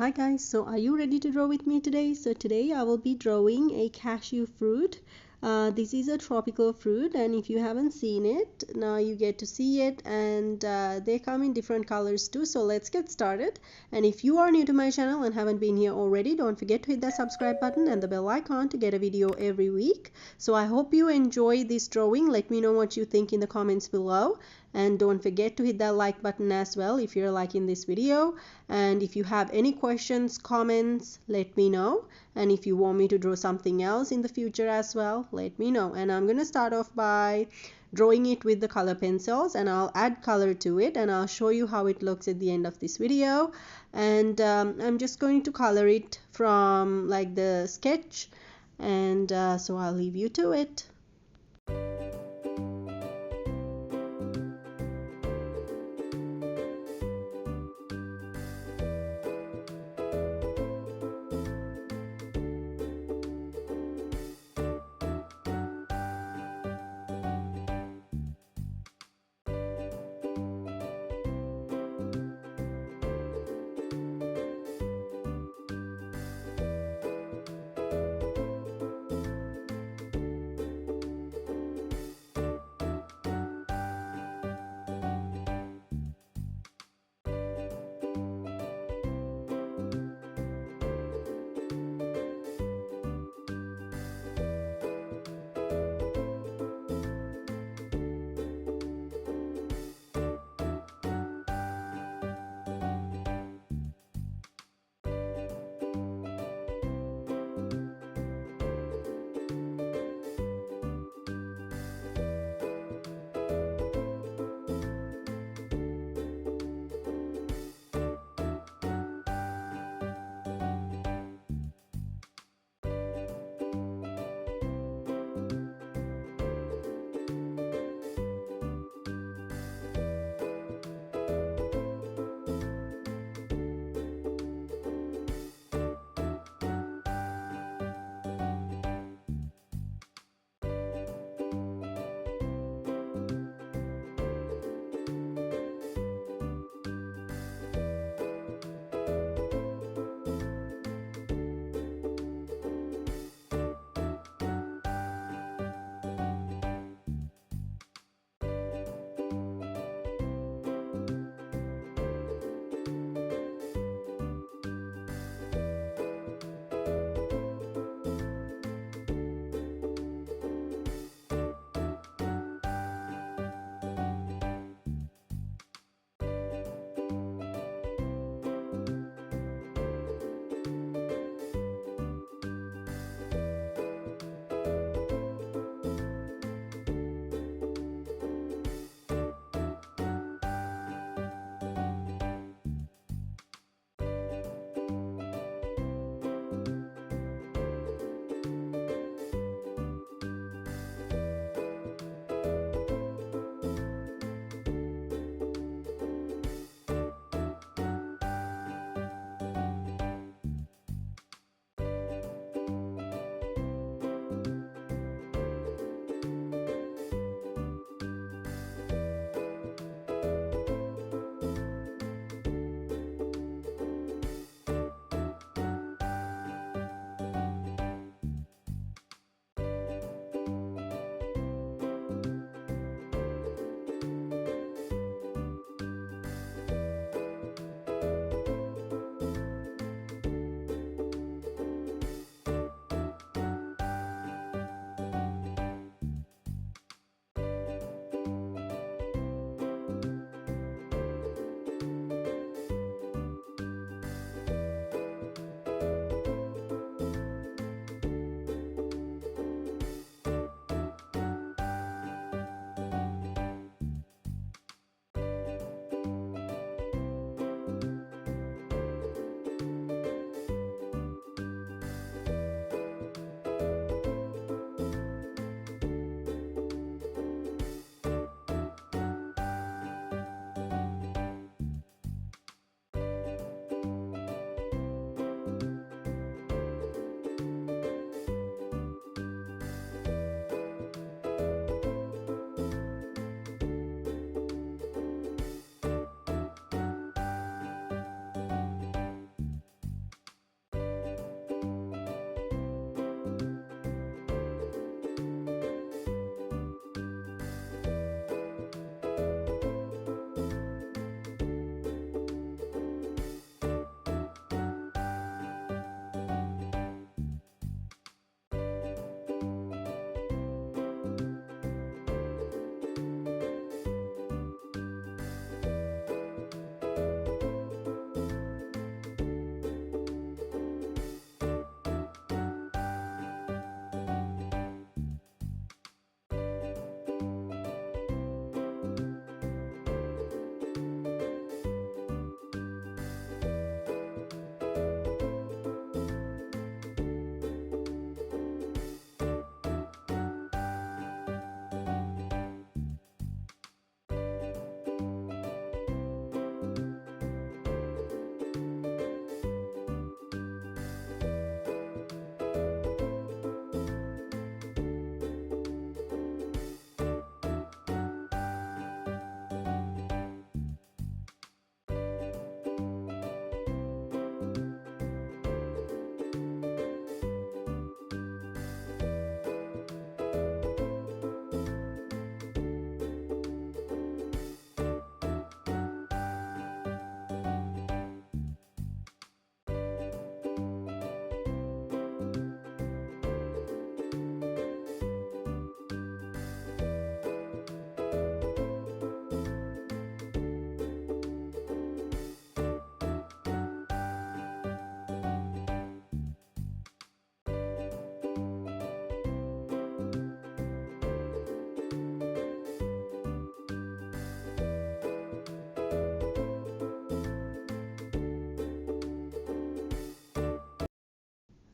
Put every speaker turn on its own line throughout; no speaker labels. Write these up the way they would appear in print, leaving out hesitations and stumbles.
Hi guys, so are you ready to draw with me today? So today I will be drawing a cashew fruit. This is a tropical fruit, and if you haven't seen it, now you get to see it, and they come in different colors too. So let's get started. And if you are new to my channel and haven't been here already, don't forget to hit that subscribe button and the bell icon to get a video every week. So I hope you enjoy this drawing. Let me know what you think in the comments below, and don't forget to hit that like button as well if you're liking this video. And if you have any questions, comments, let me know. And if you want me to draw something else in the future as well, let me know. And I'm gonna start off by drawing it with the color pencils, and I'll add color to it, and I'll show you how it looks at the end of this video. And I'm just going to color it from like the sketch, and so I'll leave you to it.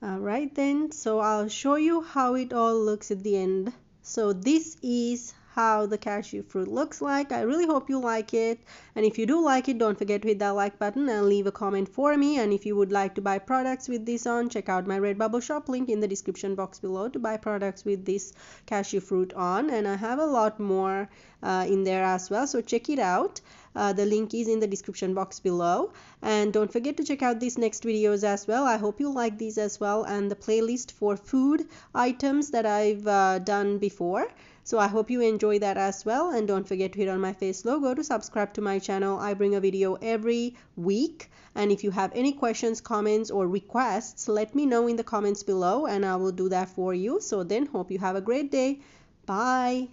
Alright then, so I'll show you how it all looks at the end. So this is how the cashew fruit looks like. I really hope you like it, and if you do like it, don't forget to hit that like button and leave a comment for me. And if you would like to buy products with this on, check out my Redbubble shop link in the description box below to buy products with this cashew fruit on, and I have a lot more in there as well, so check it out. The link is in the description box below, and don't forget to check out these next videos as well. I hope you like these as well, and the playlist for food items that I've done before. So I hope you enjoy that as well, and don't forget to hit on my face logo to subscribe to my channel. I bring a video every week, and if you have any questions, comments, or requests, let me know in the comments below and I will do that for you. So then, hope you have a great day. Bye.